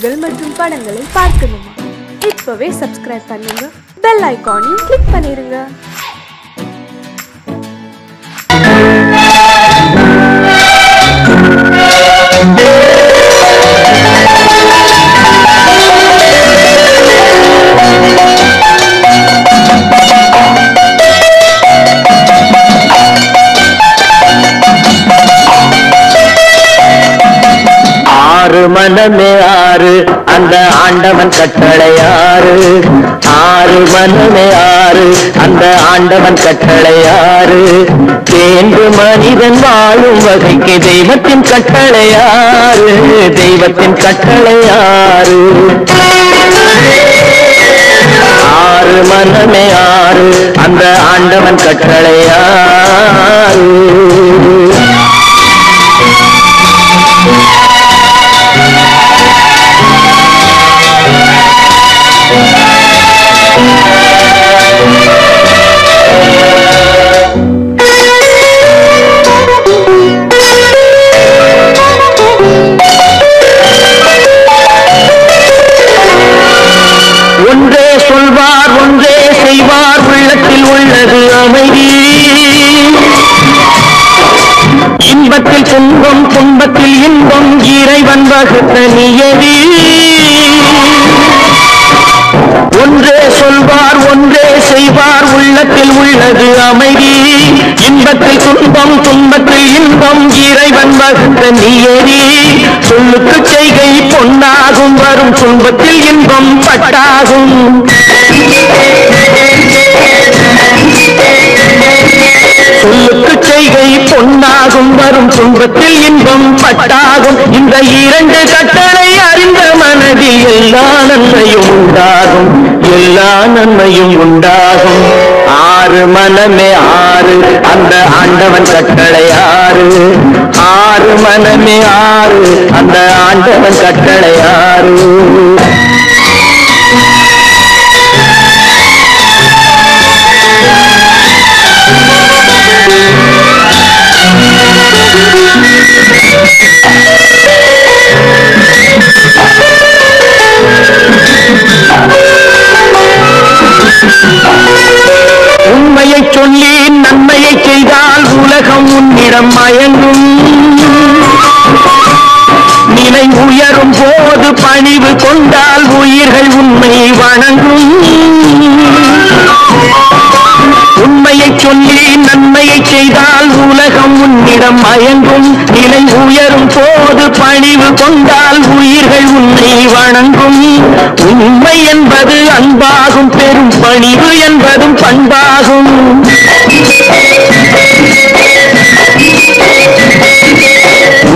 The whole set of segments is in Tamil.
நிகழ்ச்சிகள் மற்றும் படங்களை பார்க்கணுமா? இப்பவே சப்ஸ்கிரைப் பண்ணுங்க, பெல் ஐகானையும் கிளிக் பண்ணிருங்க. மனமே ஆறு அந்த ஆண்டவன் கட்டளையாறு, ஆறு மனமே ஆறு அந்த ஆண்டவன் கட்டளையாறு, தேர்ந்து மனிதன் வாழும் வகைக்கு தெய்வத்தின் கட்டளையாறு, தெய்வத்தின் கட்டளையாறு. ஆறு மனமே ஆறு அந்த ஆண்டவன் கட்டளையாறு. ஒன்றே சொல்வார் ஒன்றே செய்வார், உள்ளத்தில் உள்ளது அமைதி. இன்பத்தில் துன்பம் துன்பத்தில் இன்பம், இறைவன் வகுத்த நியதி. ஒன்றே சொல்வார் ஒன்றே செய்வார், உள்ளத்தில் உள்ளது அமைதி. இன்பத்தில் துன்பம் துன்பத்தில் இன்பம், இறைவன் வகுத்த நியதி. சொல்லுக்கு செய்கை பொன்னாகும், வரும் துன்பத்தில் இன்பம் பட்டாகும். சொல்லுக்கு செய்கை பொன்னாகும், வரும் துன்பத்தில் இன்பம் பட்டாகும். இந்த இரண்டு கட்டளை அறிந்த மனதில் எல்லா நன்மையும் உண்டாகும், எல்லா நன்மையும் உண்டாகும். ஆறு மனமே ஆறு அந்த ஆண்டவன் கட்டளையாறு, ஆறு மனமே ஆறு அந்த ஆண்டவன் கட்டளையாறு. உண்மையை சொல்லி நன்மையை செய்தால் உலகம் உன்னிடம் மயங்கும். நிலை உயரும் போது பணிவு கொண்டால் உயிர்கள் உண்மை வணங்கும். உண்மையை சொல்லி நன்மையை செய்தால் உலகம் உன்னிடம் மயங்கும். நிலை உயரும் போது பணிவு கொண்டால் உயிர்கள் உன்னை வணங்கும். உண்மை என்பது அன்பாகும், பெரும் பணிவு என்பதும் பண்பாகும்.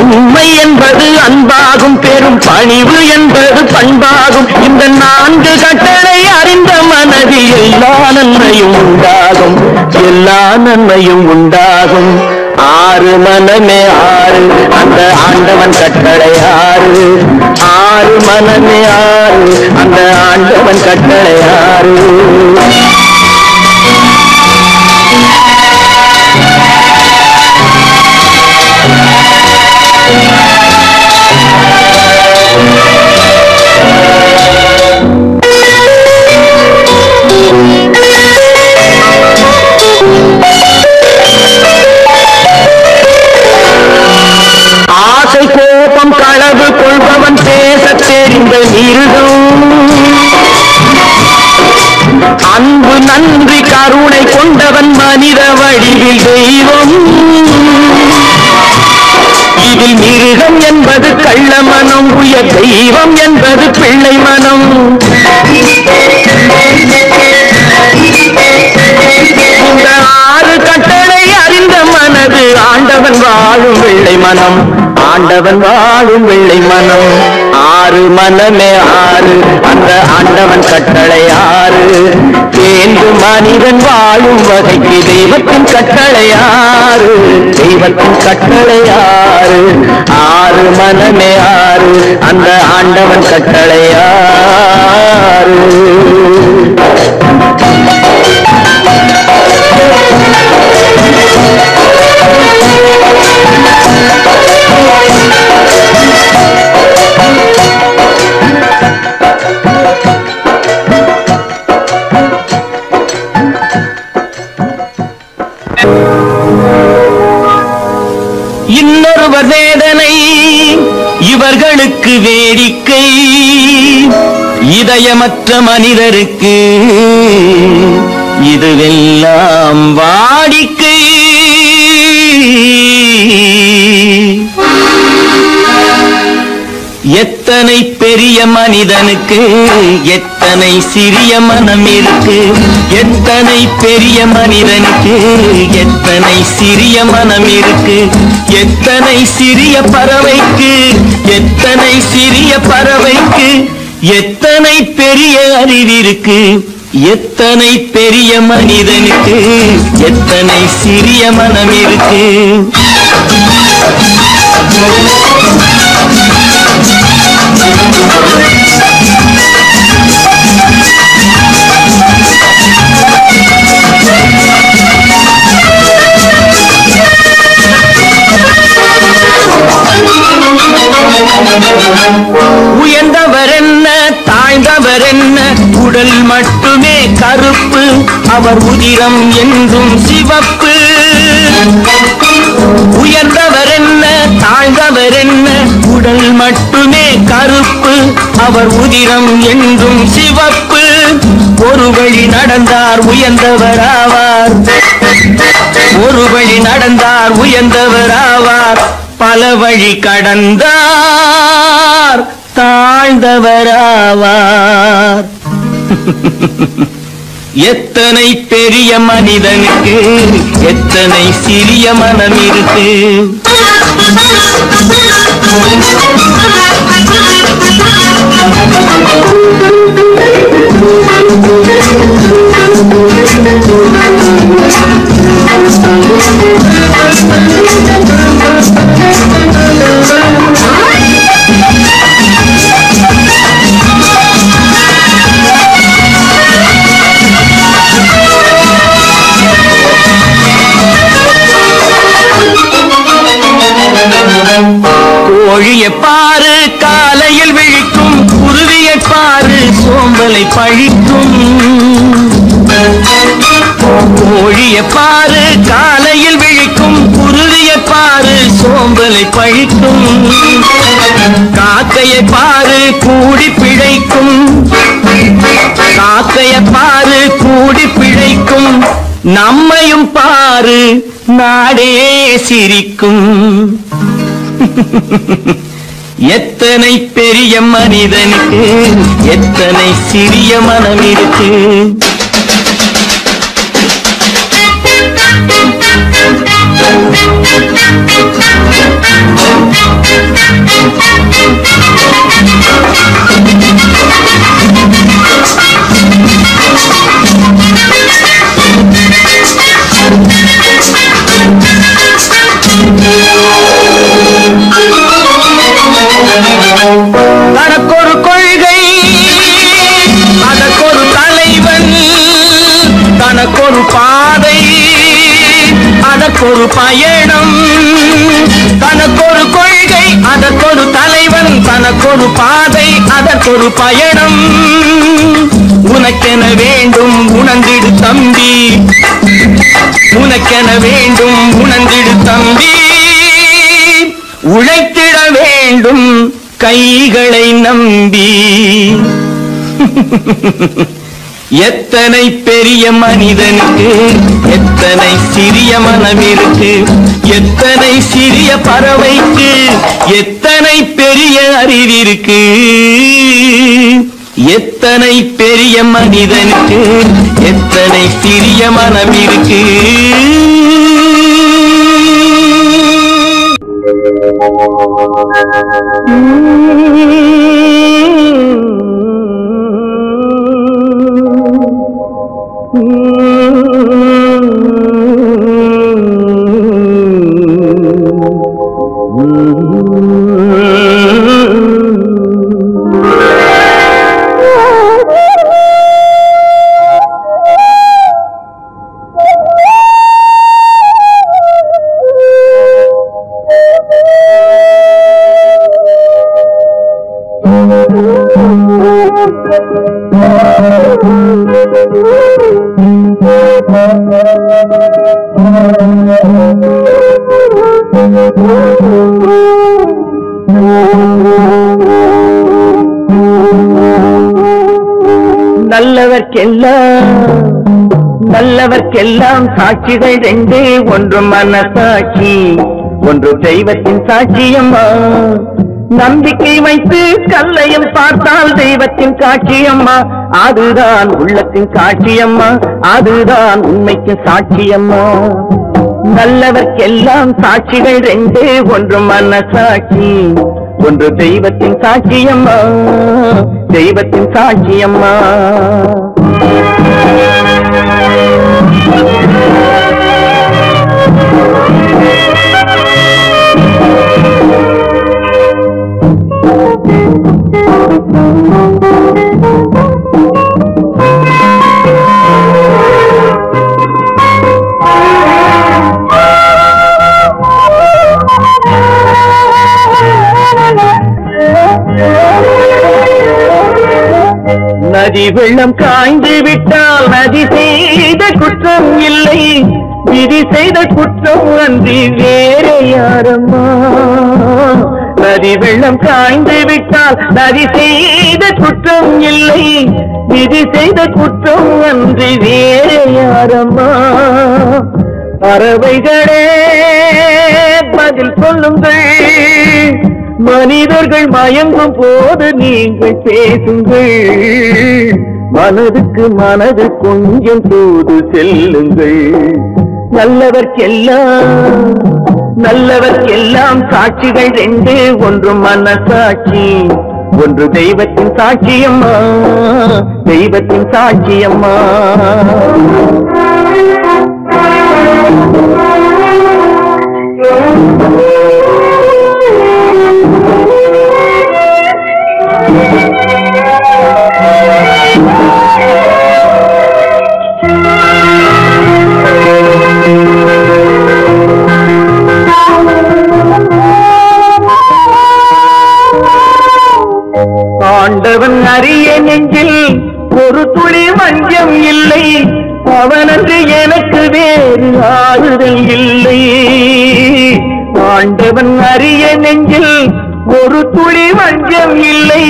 உண்மை என்பது அன்பாகும், பெரும் பணிவு என்பது பண்பாகும். இந்த நான்கு கட்டளை அறிந்த மனதில் எல்லா நன்மையும் உண்டாகும், எல்லா நன்மையும் உண்டாகும். ஆறு மனமே ஆறு அந்த ஆண்டவன் கட்டளையாறு, ஆறு மனமே ஆறு அந்த ஆண்டவன் கட்டளையாறு. ஆசை கோபம் களவு கொள்பவன் பேச தெரிந்த மிருகம். அன்பு நன்றி கருணை கொண்டவன் மனித வடிவில் தெய்வம். இதில் மிருகம் என்பது கள்ள மனம், உயர் தெய்வம் என்பது பிள்ளை மனம். இந்த ஆறு கட்டளை அறிந்த மனது ஆண்டவன் வாழும் வெள்ளை மனம், ஆண்டவன் வாழும் வெள்ளை மனம். ஆறு மனமே ஆறு அந்த ஆண்டவன் கட்டளையாறு, தேர்ந்து மனிதன் வாழும் வகைக்கு தெய்வத்தின் கட்டளையாறு, தெய்வத்தின் கட்டளையாறு. ஆறு மனமே ஆறு அந்த ஆண்டவன் கட்டளையாறு. மனிதனுக்கு வேடிக்கை, இதயமற்ற மனிதருக்கு இதுவெல்லாம் வாடிக்கை. எத்தனை பெரிய மனிதனுக்கு எத்தனை சிறிய மனம் இருக்கு, எத்தனை பெரிய மனிதனுக்கு எத்தனை சிறிய மனம் இருக்கு, எத்தனை சிறிய பறவைக்கு எத்தனை சிறிய பறவைக்கு எத்தனை பெரிய அறிவிருக்கு, எத்தனை பெரிய மனிதனுக்கு எத்தனை சிறிய மனம் இருக்கு. உயர்ந்தவர் என்ன தாழ்ந்தவர் என்ன, உடல் மட்டுமே கருப்பு, அவர் உதிரம் என்றும் சிவப்பு. உயர்ந்தவர் என்ன தாழ்ந்தவர் என்ன, உடல் மட்டுமே கருப்பு, அவர் உதிரம் என்றும் சிவப்பு. ஒரு வழி நடந்தார் உயர்ந்தவராவார், ஒரு வழி நடந்தார் உயர்ந்தவராவார், பல வழி கடந்தார் தாழ்ந்தவராவார். எத்தனை பெரிய மனிதனுக்கு எத்தனை சிறிய மனம் இருக்கு. கோழியை பாரு காலையில் விழிக்கும், குருவியை பாரு சோம்பலை பழிக்கும். கோழியை பாரு காலையில் விழிக்கும், குருவியை பாரு சோம்பலை பழிக்கும். காக்கையை பாரு கூடி பிழைக்கும், காக்கையை பாரு கூடி பிழைக்கும். நம்மையும் பாரு நாடே சிரிக்கும். எத்தனை பெரிய மனிதனுக்கு எத்தனை சிறிய மனம் இருக்கு. தனக்கொரு கொள்கை அதற்கொரு தலைவன், தனக்கொரு பாதை அதற்கொரு பயணம். தனக்கொரு கொள்கை அதற்கொரு தலைவன், தனக்கொரு பாதை அதற்கொரு பயணம். உனக்கென வேண்டும் உணர்ந்திடு தம்பி, உனக்கென வேண்டும் உணர்ந்திடு தம்பி. உழைத்திட வேண்டும் கைகளை நம்பி. எத்தனை பெரிய மனிதனுக்கு எத்தனை சிறிய மனம் இருக்கு, எத்தனை சிறிய பறவைக்கு எத்தனை பெரிய அறிவிருக்கு. எத்தனை பெரிய மனிதனுக்கு எத்தனை சிறிய மனம் இருக்கு. Oh நல்லவர்க்கெல்லாம் சாட்சிகள் ரெண்டு, ஒன்று மனசாட்சி, ஒன்று தெய்வத்தின் சாட்சியம்மா. நம்பிக்கை வைத்து கல்லையும் பார்த்தால் தெய்வத்தின் காட்சியம்மா, அதுதான் உள்ளத்தின் காட்சியம்மா, அதுதான் உண்மைக்கு சாட்சியம்மா. நல்லவர்க்கெல்லாம் சாட்சிகள் ரெண்டு, ஒன்று மனசாட்சி, ஒன்று தெய்வத்தின் சாட்சியம்மா, தெய்வத்தின் சாட்சியம்மா. நதி வெள்ளம் காய்ந்து விட்டால் நதி செய்த குற்றம் இல்லை, விதி செய்த குற்றம் அன்றி வேற யாரம்மா. நதி வெள்ளம் காய்ந்து விட்டால் நதி செய்த குற்றம் இல்லை, விதி செய்த குற்றம் அன்றி வேற யாரம்மா. பறவைகளே பதில் சொல்லுங்கள், மனிதர்கள் மயங்கும் போது நீங்கள் பேசுங்கள், மனதுக்கு மனது கொஞ்சம் தூது செல்லுங்கள். நல்லவர்க்கெல்லாம் சாட்சிகள் ரெண்டு, ஒன்று மனசாட்சி, ஒன்று தெய்வத்தின் சாட்சியம்மா, தெய்வத்தின் சாட்சியம்மா. ஆண்டவன் அறிய நெஞ்சில் ஒரு துளி வஞ்சம் இல்லை, அவனன்று எனக்கு வேறு ஆறுதல் இல்லை. ஆண்டவன் அறிய நெஞ்சில் ஒரு துளி வஞ்சம் இல்லை,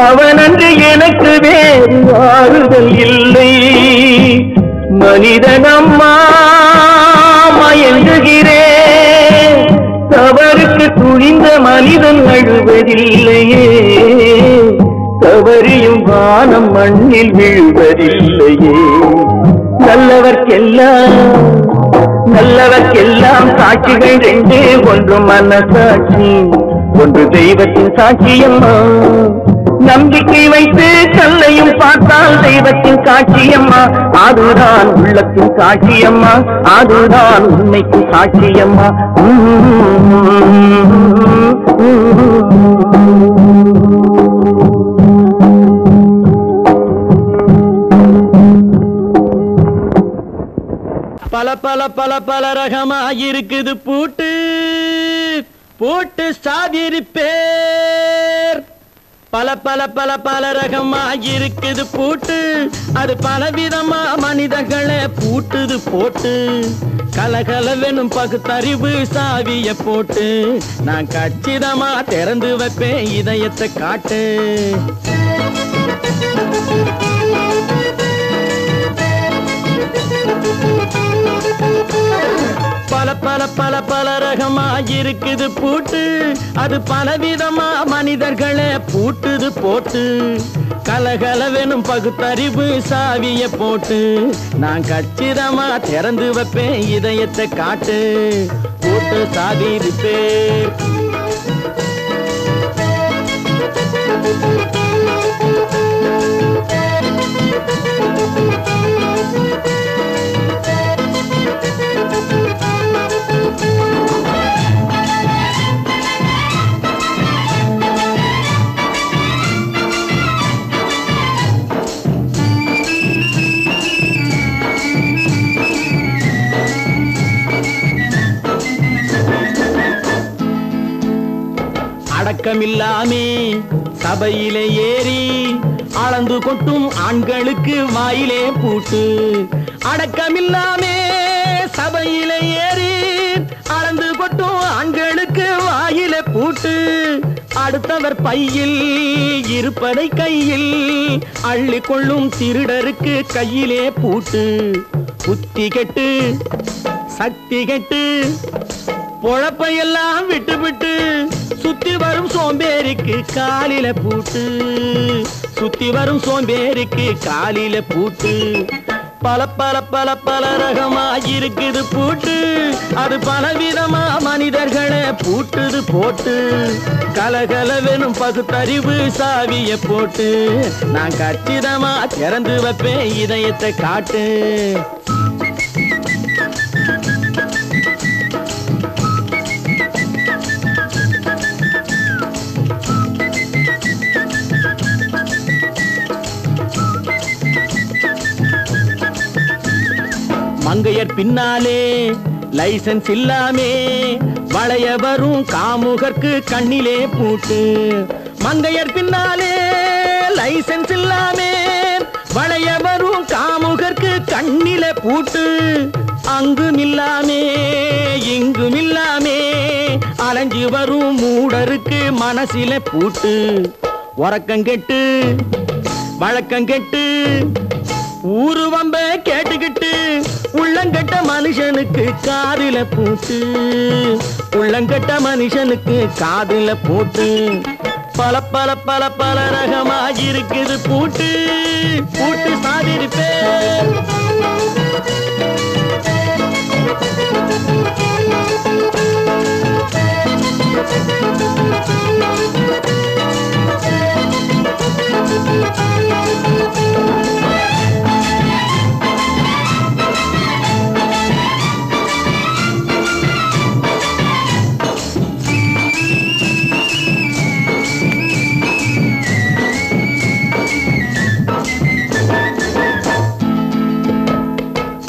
அவனன்று எனக்கு வேறு ஆறுதல் இல்லை. மனிதனம்மா மயங்குகிறேன், தவறுக்கு துணிந்த மனிதன் அழுவதில்லையே, தவறியும் வானம் மண்ணில் விழுவதில்லையே. நல்லவர்க்கெல்லாம் சாட்சிகள் ரெண்டு, ஒன்று மனசாட்சி, ஒன்று தெய்வத்தின் சாட்சியம்மா. நம்பிக்கை வைத்து கல்லையும் பார்த்தால் தெய்வத்தின் காட்சியம்மா, அதுதான் உள்ளத்தின் காட்சியம்மா, அதுதான் உண்மைக்கு சாட்சியம்மா. பல பல பல பல ரகமா இருக்குது பூட்டு, பூட்டு சாவிரி பேர். பல பல பல பல ரகமா இருக்குது பூட்டு, அது பலவிதமா மனிதர்களை பூட்டுது போட்டு. கலகலவெனும் பகுத்தறிவு சாவிய போட்டு, நான் கச்சிதமா திறந்து வைப்பேன் இதயத்தை காட்டு. பல பல பல பல ரகமா இருக்குது பூட்டு, அது பலவிதமா மனிதர்களை பூட்டுது போட்டு. கலகலவெனும் பகுத்தறிவு சாவிய போட்டு, நான் கச்சிதமா திறந்து வைப்பேன் இதயத்தை காட்டு. பூட்டு சாவி ரிப்பேர். அடக்கமில்லாமே சபையிலே ஏறி அளந்து கொட்டும் ஆண்களுக்கு வாயிலே பூட்டு. அடக்கமில்லாமே சபையிலே ஏறி அளந்து கொட்டும் ஆண்களுக்கு வாயிலே பூட்டு. அடுத்தவர் பையில் இருப்பதை கையில் அள்ளி கொள்ளும் திருடருக்கு கையிலே பூட்டு. புத்தி கெட்டு சக்தி கெட்டு பொழப்பையெல்லாம் விட்டு விட்டு சுத்தி வரும் சோம்பேறிக்கு காலில பூட்டு. சுத்தி வரும் சோம்பேறிக்கு காலில பூட்டு. பல பல பல பல ரகமா இருக்குது பூட்டு. அது பலவிதமா மனிதர்களை பூட்டுது போட்டு. கலகலவெனும் பகுத்தறிவு சாவிய போட்டு நான் கச்சிதமா திறந்து வைப்பேன் இதயத்தை காட்டு. மங்கையர் பின்னாலே லைசன்ஸ் இல்லாமே வளைய வரும் காமுகர்க்கு கண்ணிலே பூட்டு. மங்கையர் பின்னாலே லைசன்ஸ் இல்லாமே வளைய வரும் காமுகர்க்கு கண்ணிலே பூட்டு. அங்கும் இல்லாமே இங்கும் இல்லாமே அலைஞ்சு வரும் மூடருக்கு மனசில பூட்டு. உறக்கங்கெட்டு வழக்கங்கெட்டு ஊரு வம்ப கேட்டுக்கிட்டு உள்ளங்கட்ட மனுஷனுக்கு காதில பூட்டு. உள்ளங்கட்ட மனுஷனுக்கு காதில பூட்டு. பல பல பல பல ரகமா இருக்குது பூட்டு. பூட்டு சாதிருப்பேன்.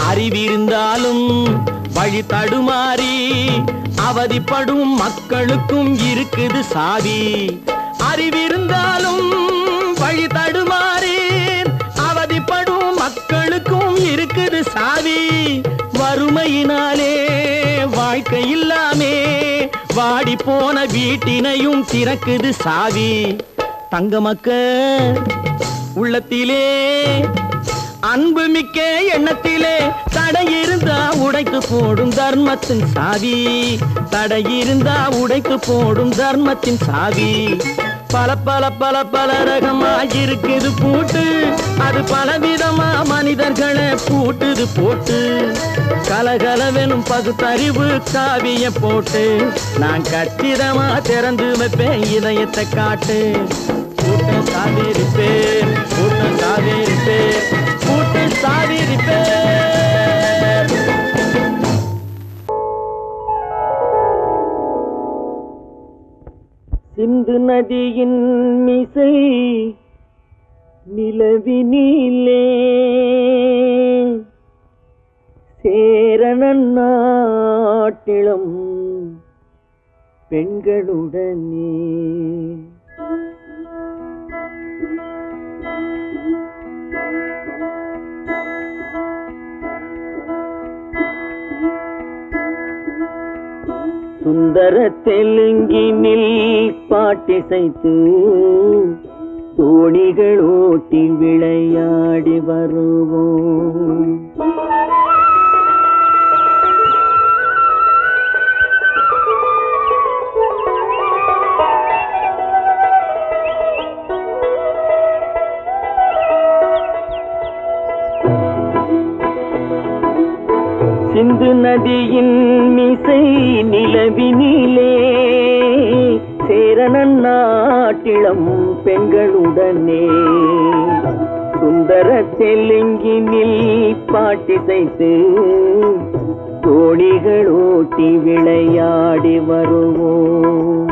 அறிவிருந்தாலும் வழி தடுமாறி அவதிப்படும் மக்களுக்கும் இருக்குது சாவி. அறிவிருந்தாலும் வழி தடுமாறி அவதிப்படும் மக்களுக்கும் இருக்குது சாவி. வறுமையினாலே வாழ்க்கை இல்லாமே வாடி போன வீட்டினையும் திறக்குது சாவி. தங்க மக்க உள்ளத்திலே அன்பு மிக்க எண்ணத்திலே தடையிருந்தா உடைத்து போடும் தர்மத்தின் சாவி. தடையிருந்தா உடைத்து போடும் தர்மத்தின் சாவி. பல பல பல பல ரகமா இருக்குது பூட்டு. அது பலவிதமா மனிதர்களை பூட்டுது போட்டு. கலகலவெனும் பகுத்தறிவு காவிய போட்டு நான் கச்சிதமா திறந்து வைப்பேன் இதயத்தை காட்டு. கூட்டம் சாவிருப்பேன் கூட்டம் சாவிருப்பேன் கூட்டம் சாவிருப்பேன். சிந்து நதியின் மிசை நிலவினிலே சேரணன் நாட்டிலும் பெண்களுடனே சுந்தர தெலுங்கினில் பாட்டிசைத்து தோணிகள் ஓட்டி விளையாடி வருவோம். சிந்து நதியின் மிசை நிலவினிலே சேரணன் நாட்டிளம் பெண்களுடனே சுந்தர தெலுங்கினில் பாட்டிசைத்து தோணிகள் ஓட்டி விளையாடி வருவோம்.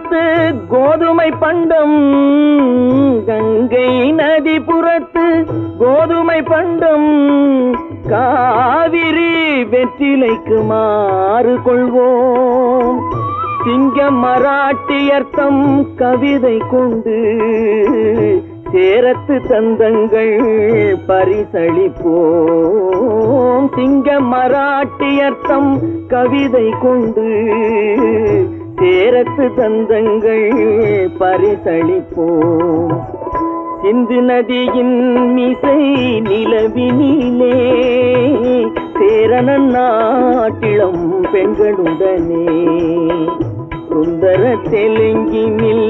புறத்து கோதுமை பண்டம், கங்கை நதி புறத்து கோதுமை பண்டம், காவிரி வெற்றிலைக்கு மாறு கொள்வோம். சிங்க மராட்டியர்த்தம் கவிதை கொண்டு சேரத்து தந்தங்கள் பரிசளிப்போம். சிங்க மராட்டியர்த்தம் கவிதை கொண்டு சேரத்து தந்தங்கள் பரிசளிப்போம். சிந்து நதியின் மிசை நிலவினிலே சேரணன் நாட்டிளம் பெண்களுடனே சுந்தர தெலுங்கினில்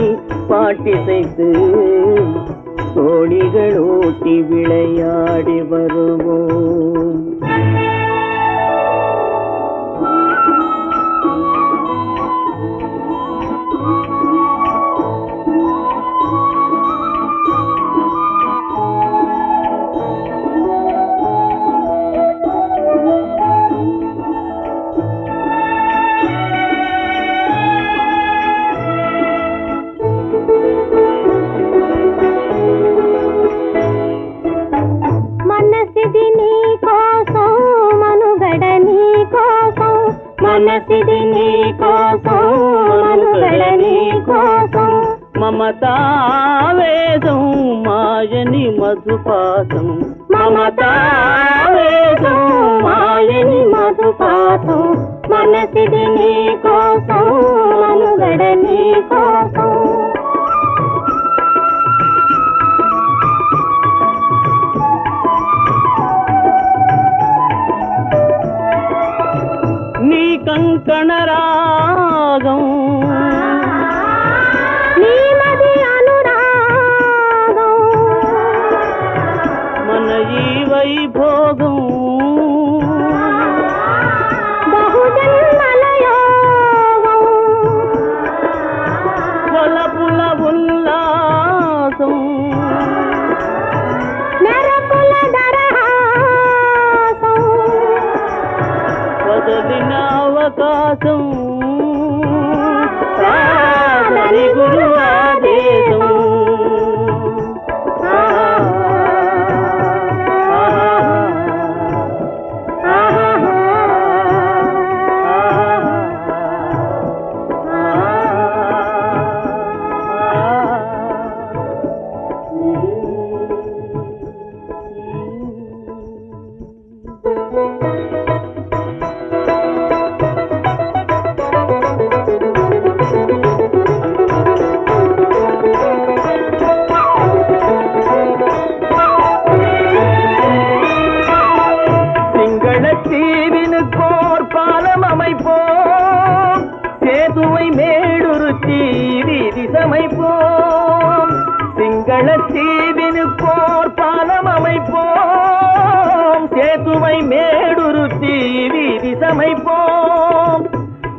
பாட்டிசைத்து தோணிகள் ஓட்டி விளையாடி வருவோம். మనసిది నీ కోసం మనుగడ నీ కోసం మమతావేదం మాయని మధుపాసం మమతావేదం మాయని మధుపాసం మనసిది నీ కోసం మనుగడ నీ కోసం కంకణ రాగం నీమది అనురాగం మన ఈ వైభోగం బహుజన్మల యోగం వలపుల ఉల్లాసం మెరపుల దరహాసం వదలిన అవకాశం సాధని గురు ఆదేశం சேதுவை மேடுருத்தி வீதி சமைப்போம். சிங்கள தீவினுக்கோர் பாலம் அமைப்போம். சேதுவை மேடுருத்தி வீதி சமைப்போம்.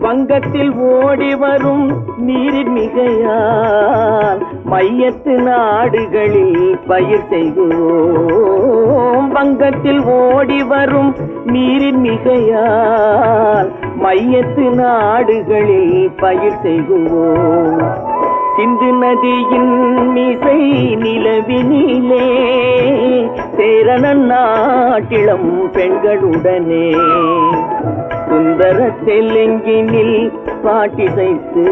வங்கத்தில் ஓடி வரும் நீரின் மிகையால் மையத்து நாடுகளில் பயிர் செய்வோம். வங்கத்தில் ஓடி வரும் நீரின் மிகையால் மையத்து நாடுகளில் பயிர் செய்வோம். சிந்து நதியின் மிசை நிலவினிலே சேரணன் நாட்டிளம் பெண்களுடனே சுந்தர தெலுங்கினில் பாட்டிசைத்து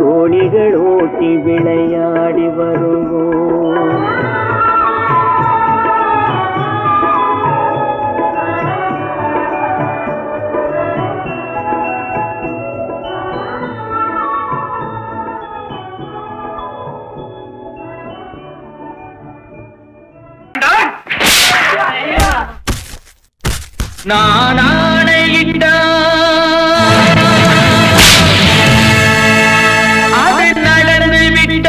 தோணிகள் ஓட்டி விளையாடி வருவோம். நான் ஆணையிட்ட அது நடந்து விட்ட.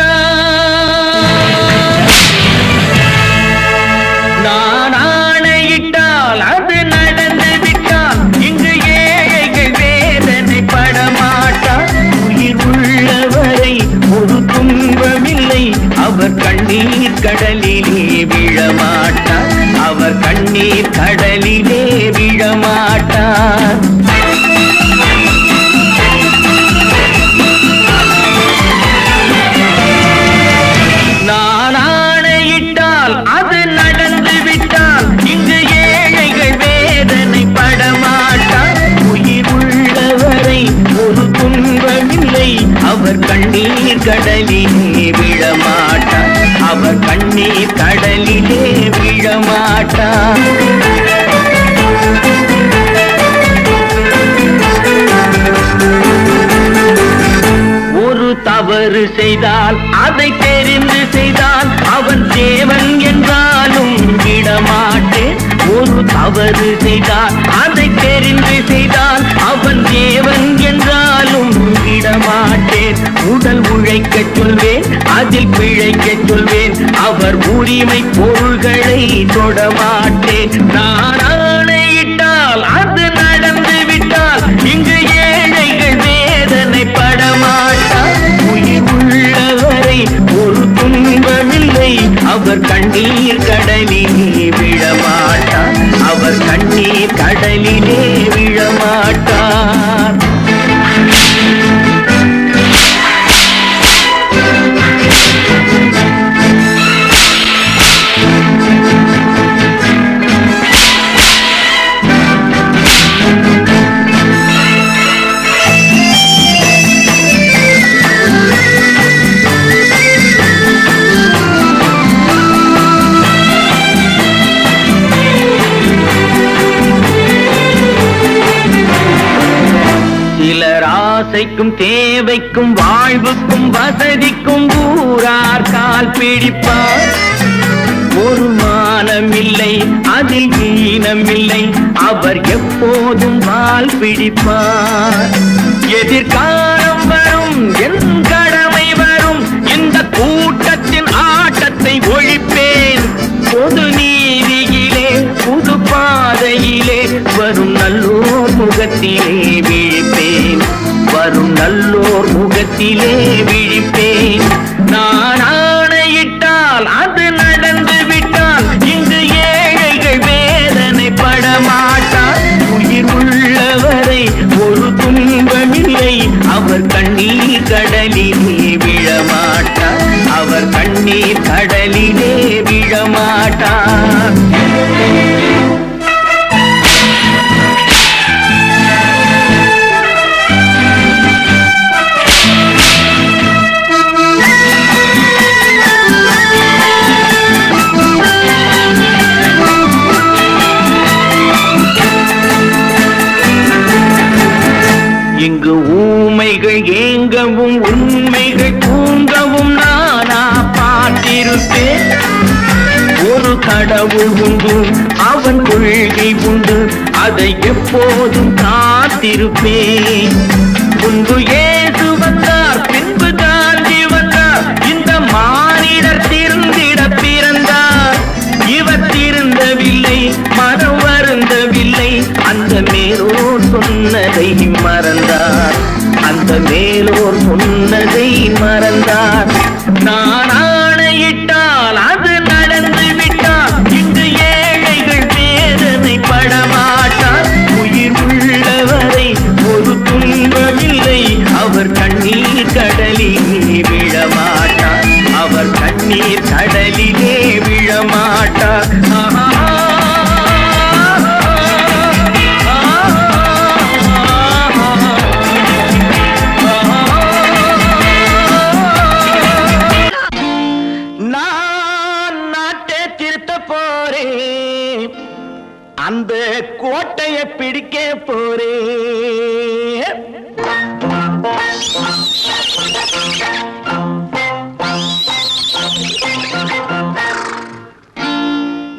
நான் ஆணையிட்டால் அது நடந்து விட்டால் இங்கு ஏழைகள் வேதனை படமாட்டார். உயிர் உள்ளவரை ஒரு துன்பமில்லை, அவர் கண்ணீர் கடலிலே விழமாட்டார். அவர் கண்ணீர் கடலிலே விழமாட்டார். கடலிலே விழமாட்டார், அவர் கண்ணீர் கடலிலே விழமாட்டார். ஒரு தவறு செய்தால் அதை தெரிந்து செய்தால் அவன் தேவன் என்றாலும் விடமாட்டேன். ஒரு தவறு செய்தால் அதை தெரிந்து செய்தால் அவன் தேவன் என்றாலும் விடமாட்டேன். உடல் உழைக்க சொல்வேன், அதில் பிழைக்க சொல்வேன், அவர் உரிமை பொருள்களை தொடமாட்டேன். நான் ஆணையிட்டால் அது நடந்து விட்டால் இங்கு ஏழைகள் வேதனைப்படமாட்டார். உயிர் உள்ளவரை ஒரு துன்பமில்லை, அவர் கண்ணீர் கடலிலே விழமாட்டார், அவர் கண்ணீர் கடலிலே விழமாட்டார். சிலர் ஆசைக்கும் தேவைக்கும் வாழ்வுக்கும் வசதிக்கும் ஊரார் கால் பிடிப்பார். ஒரு மானமில்லை, அதில் ஈனமில்லை, அவர் எப்போதும் வால் பிடிப்பார். எதிர்காலம் வரும், என் கடமை வரும், இந்த கூட்டத்தின் ஆட்டத்தை ஒழிப்பேன். பொது நீதியிலே புது பாதையிலே வரும் நல்லோர் முகத்திலே விழிப்பேன், வரும் நல்லோர் முகத்திலே விழிப்பேன். நான் ஆணையிட்டால் அது நடந்து விட்டால் இங்கு ஏழைகள் வேதனைப்படமாட்டார். உயிர் உள்ளவரை ஒரு துன்பமில்லை, அவர் கண்ணீர் கடலிலே விழமாட்டார், அவர் கண்ணீர் கடலிலே விழமாட்டார். இங்கு ஊமைகள் ஏங்கவும் உண்மைகள் தூங்கவும் நானா பார்த்திருப்பேன். ஒரு கடவுள் உண்டு, அவன் கொள்கை உண்டு, அதை எப்போதும் காத்திருப்பேன். முன்பு இயேசு வந்தார், பின்பு காந்தி வந்தார், இந்த மானிடர் திருந்திட பிறந்தார். இவர் திருந்தவில்லை, மனம் வருந்தவில்லை, அந்த மேலோர் சொன்னதை மறந்தார், அந்த மேலோர் சொன்னதை மறந்தார். நான் ஆணையிட்டால் அது நடந்து விட்டால் இங்கு ஏழைகள் வேதனைப்படமாட்டார். உயிர் உள்ளவரை ஒரு துன்பமில்லை, அவர் கண்ணீர் கடலிலே விழமாட்டார், அவர் கண்ணீர் கடலிலே விழமாட்டார். அந்த கோட்டையை பிடிக்க போறேன்.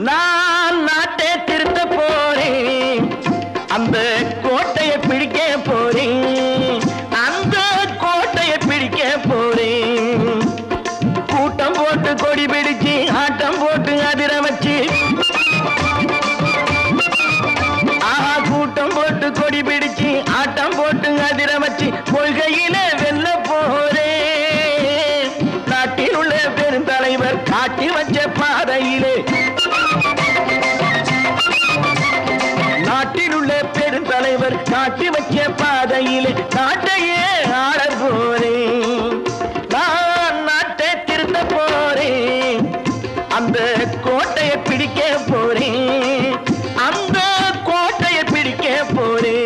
நான் நாட்டை திருத்த போறேன், அந்த கோட்டையை பிடிக்க போறேன், அந்த கோட்டையை பிடிக்க போறேன். கூட்டம் போட்டு கொடி பிடிச்சு ஆட்டம் போட்டு அதிர வச்சு, கூட்டம் போட்டு கொடி பிடிச்சு ஆட்டம் போட்டு அதிர வச்சு கொள்கையில வெல்ல போறேன். நாட்டில் உள்ள பெருந்தலைவர் காட்டி வச்ச பாதையிலே, நாட்டில் உள்ள பெருந்தலைவர் காட்டி வச்ச பாதையிலே நாட்டையே ஆள போறேன். நான் நாட்டை திருத்த போறேன், அந்த கோட்டையை பிடிக்க போறேன், அந்த கோட்டையை பிடிக்க போறேன்.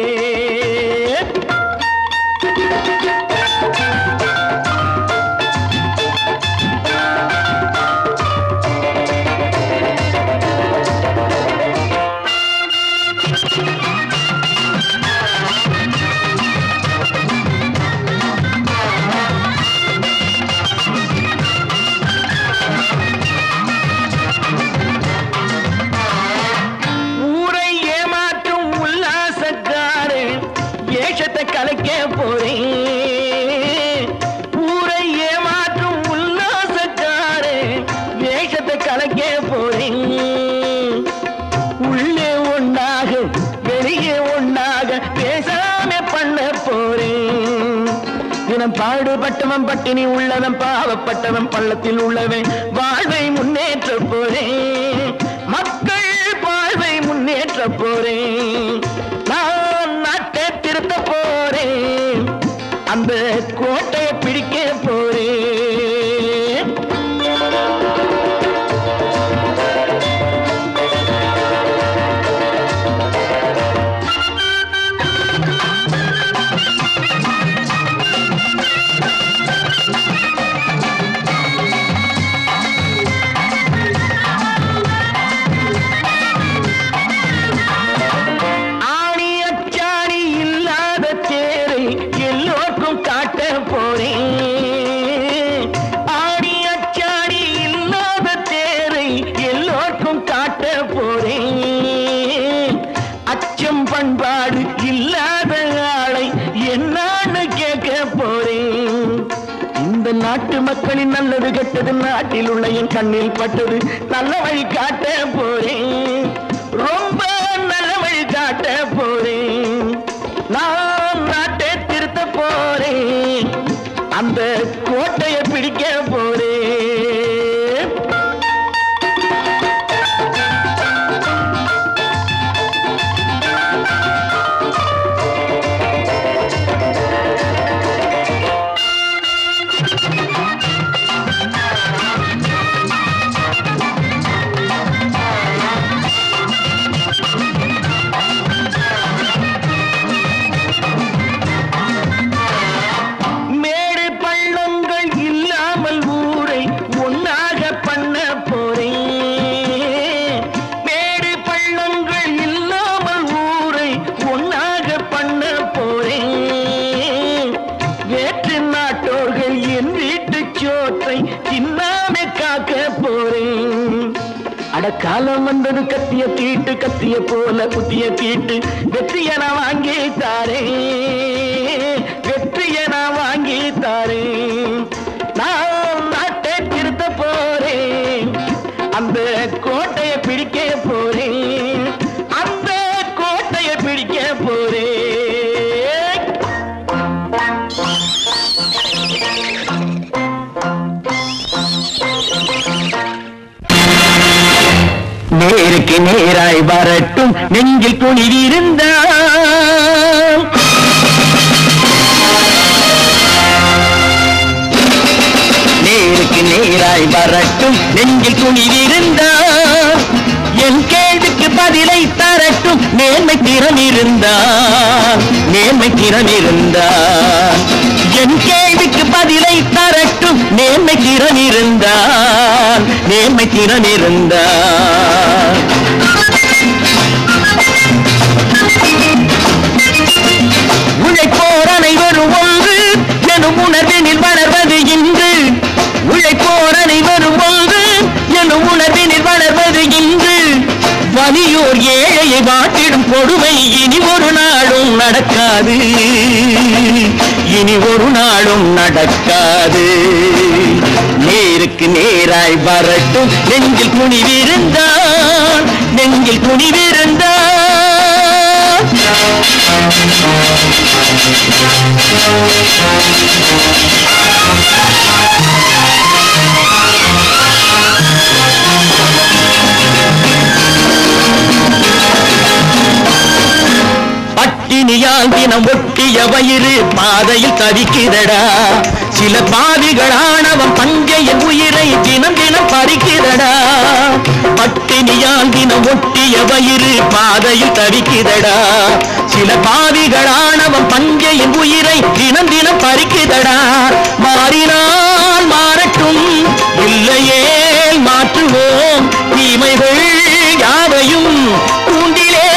தினம் பாடுபட்டவன் பட்டினி உள்ளவன் பாவப்பட்டவன் பள்ளத்தில் உள்ளவன் வாழ்வை முன்னேற்ற போறேன் மக்கள் வாழ்வை முன்னேற்ற போறேன் நான் நாட்டை திருத்த போறேன் அந்த கோட்டையை பிடிக்க போறேன் பண்பாடு இல்லாத ஆளை என்னான்னு கேட்க போறேன் இந்த நாட்டு மக்களின் நல்லது கெட்டது நாட்டில் உள்ள என் கண்ணில் பட்டது நல்ல வழி காட்ட போறேன் ரொம்ப நல்ல வழி காட்ட போறேன் நான் நாட்டை திருத்த போறேன் அந்த கோட்டையை பிடிக்க போறேன் காலம் வந்தது கத்திய தீட்டு கத்திய போல குத்திய தீட்டு வெற்றிய நான் வாங்கி தாரே வெற்றிய நான் வாங்கி தாரே நான் நாட்டை திருத்த போறேன் அந்த கோட்டையை பிடிக்க போறேன் அந்த கோட்டையை பிடிக்க போறேன் நேருக்கு நேராய் வரட்டும் நெஞ்சில் துணிவிருந்தால் நேருக்கு நேராய் வரட்டும் நெஞ்சில் துணிவிருந்தால் என் கேள்விக்கு பதிலை தரட்டும் நேர்மை திறம் இருந்தால் என் கேள்விக்கு பதிலை தரட்டும் நேர்மை திறம் இருந்தால் உழைப்போர் அனைவரும் ஒன்று எனும் உணர்வினில் வளர்வது இன்று உழைப்போர் அனைவரும் ஒன்று எனும் உணர்வினில் வளர்வது இன்று வலியோர் ஏழையை வாட்டிடும் கொடுமை இனி ஒரு நாளும் நடக்காது நேருக்கு நேராய் வரட்டும் நெஞ்சில் துணிவிருந்தால் பட்டினியால் தினம் ஒட்டிய வயிறு பாதையில் தவிக்கிறடா சில பாவிகளானவன் பஞ்சையின் உயிரை தினம் பறிக்கிறடா பட்டினியால் தினம் ஒட்டிய வயிறு பாதையில் தவிக்கிறடா சில பாவிகளானவன் பஞ்சையின் உயிரை தினம் பறிக்கிறடா மாறினால் மாறட்டும் இல்லையே மாற்றுவோம் தீமைகள் யாவையும் கூண்டிலே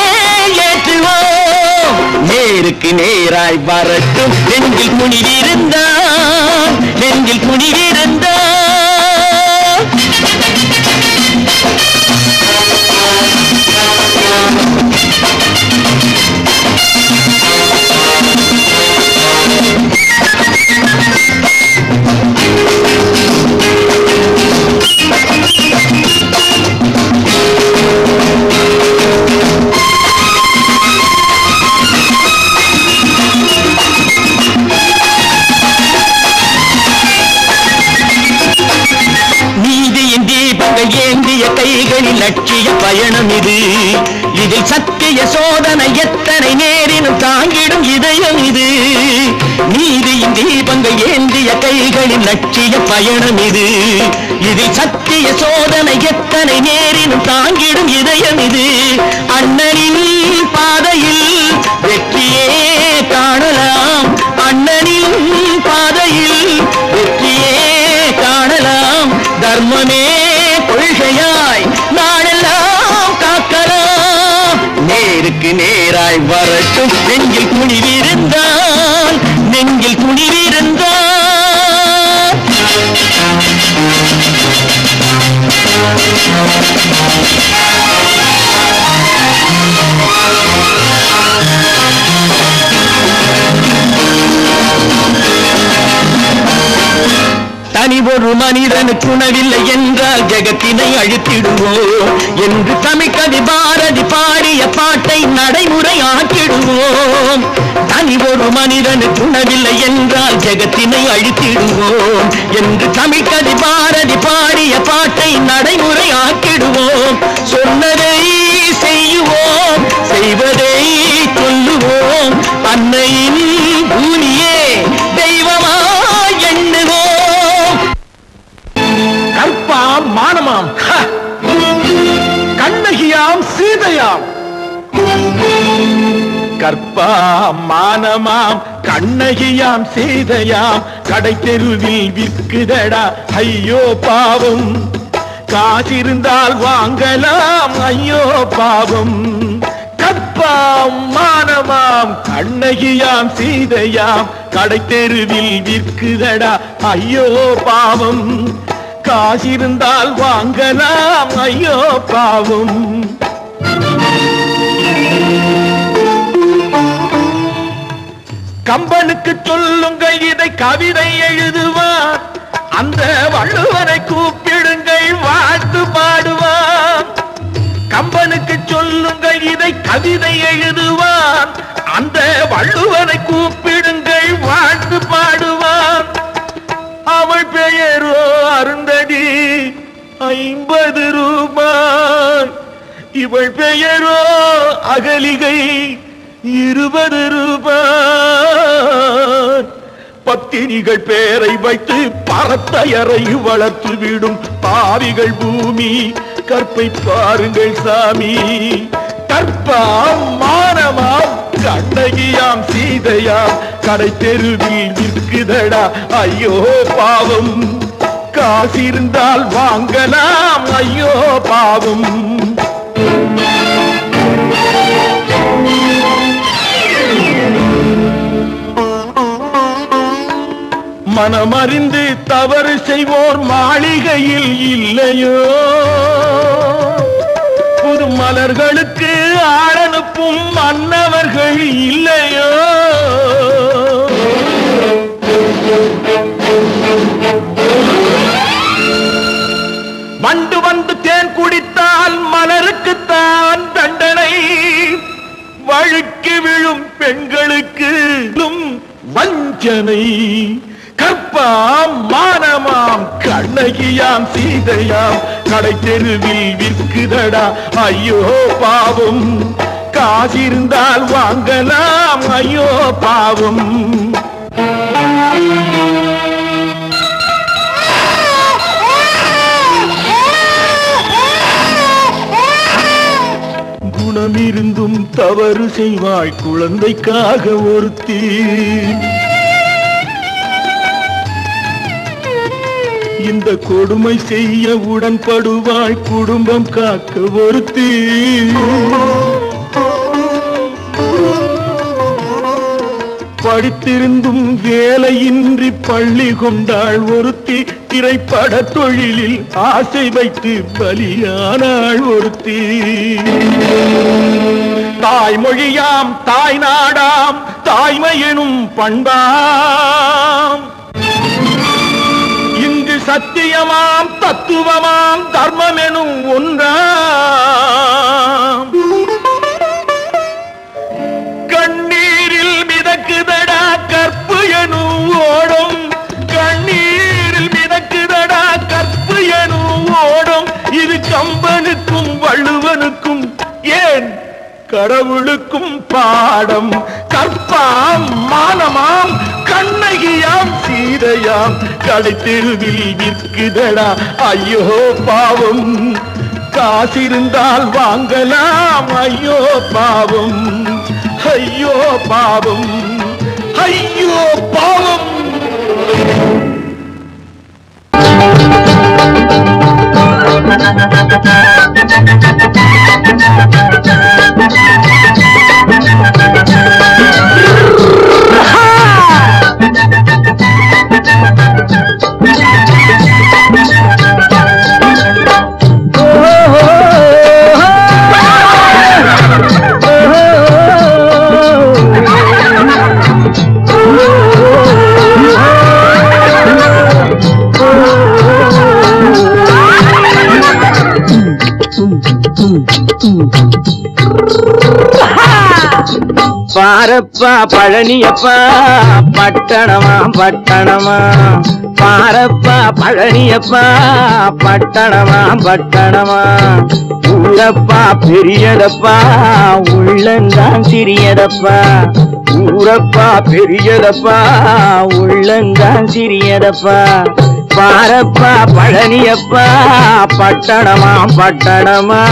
ஏற்றுவோம் நேருக்கு நேராய் வரட்டும் நெஞ்சில் துணிவிருந்தால் ஏந்திய கைகளில் லட்சிய பயணம் இது. இதில் சத்திய சோதனை எத்தனை நேரினும் தாங்கிடும் இதயம் இது. நீதியின் தீபங்கள் ஏந்திய கைகளில் லட்சிய பயணம் இது. இதில் சத்திய சோதனை எத்தனை நேரினும் தாங்கிடும் இதயம் இது. அண்ணனின் பாதையில் வெற்றியே காணலாம். அண்ணனின் பாதையில் வெற்றியே காணலாம். தர்மமே கொள்கையாய் நாளெல்லாம் காக்கலாம். நேருக்கு நேராய் வரட்டும் நெஞ்சில் துணிவிருந்தான், நெஞ்சில் துணிவிருந்தான். தனி ஒரு மனிதனுக்கு உணவில்லை என்றால் ஜெகத்தினை அழித்திடுவோம் என்று தமிழ்கவி பாரதி பாடிய பாட்டை நடைமுறை ஆக்கிடுவோம். தனி ஒரு மனிதனுக்கு உணவில்லை என்றால் ஜெகத்தினை அழித்திடுவோம் என்று தமிழ்கவி பாரதி பாடிய பாட்டை நடைமுறை ஆக்கிடுவோம். சொன்னதை செய்யுவோம், செய்வதை சொல்லுவோம். அன்னையின் பூமியே தெய்வமா எண்ணுவோம். கற்பாம் மானமாம், கண்ணகியாம் சீதையாம். கற்பாம் மானமாம் கண்ணகியாம் சீதையாம் கடை தெருவில் விற்குதடா ஐயோ பாவம். காசிருந்தால் வாங்கலாம் ஐயோ பாவம். கற்பாம் மானமாம் கண்ணகியாம் சீதையாம் கடை தெருவில் விற்குதடா ஐயோ பாவம். காசிருந்தால் வாங்கலாம் ஐயோ பாவம். கம்பனுக்கு சொல்லுங்கள் இதை கவிதை எழுதுவார். அந்த வள்ளுவனை கூப்பிடுங்கள் வாழ்த்து பாடுவார். கம்பனுக்கு சொல்லுங்கள் இதை கவிதை எழுதுவார். அந்த வள்ளுவனை கூப்பிடுங்கள் வாழ்த்து பாடுவார். அவள் பெயரோ அருந்ததி 50 ரூபாய். இவள் பெயரோ அகலிகை 20 ரூபாய். பத்தினிகள் பேரை வைத்து பரத்தையறை வளர்த்து விடும் பாவிகள் பூமி. கற்பை பாருங்கள் சாமி. கற்பாம் மானமாம் கண்ணகியாம் சீதையாம் கடை தெருவில் விற்குதடா ஐயோ பாவம். காசிருந்தால் வாங்கலாம் ஐயோ பாவம். மனமறிந்து தவறு செய்வோர் மாளிகையில் இல்லையோ. புது மலர்களுக்கு ஆளனுப்பும் மன்னவர்கள் இல்லையோ. வண்டு வந்து தேன் குடித்தால் மலருக்குத்தான் தண்டனை. வழுக்கி விழும் பெண்களுக்கு வஞ்சனை. கற்பாம் மானமாம் கண்ணகியாம் சீதையாம் கடை தெருவில் விற்குதடா ஐயோ பாவம். காசிருந்தால் வாங்கலாம் ஐயோ பாவம். குணமிருந்தும் தவறு செய்வாய் குழந்தைக்காக ஒருத்தி. இந்த கொடுமை செய்ய உடன்படுவாய் குடும்பம் காக்க ஒருத்தி. படித்திருந்தும் வேலையின்றி பள்ளி கொண்டாள் ஒருத்தி. திரைப்பட தொழிலில் ஆசை வைத்து பலியானாள் ஒருத்தி. தாய்மொழியாம் தாய் நாடாம் தாய்மையெனும் பண்பாம். இங்கு சத்தியமாம் தத்துவமாம் தர்மம் எனும் ஒன்றாம். கண்ணீரில் மிதக்குதடா கற்பு எனும் ஓடும். கண்ணீரில் மிதக்குதடா கற்பு எனும் ஓடும். இது கடவுளுக்கும் பாடம் கற்பாம் மானமாம் கண்ணகியாம் சீதையாம் கடைத்தெருவில் விற்குதடா ஐயோ பாவம் காசிருந்தால் வாங்கலாம் ஐயோ பாவம் ஐயோ பாவம் ஐயோ பாவம் பாரப்பா பழனியப்பா பட்டணமா பட்டணமா பாரப்பா பழனியப்பா பட்டணமா பட்டணமா ஊரப்பா பெரியதப்பா உள்ளந்தான் சிறியதப்பா ஊரப்பா பெரியதப்பா உள்ளந்தான் சிறியதப்பா பாரப்பா பழனியப்பா பட்டணமா பட்டணமா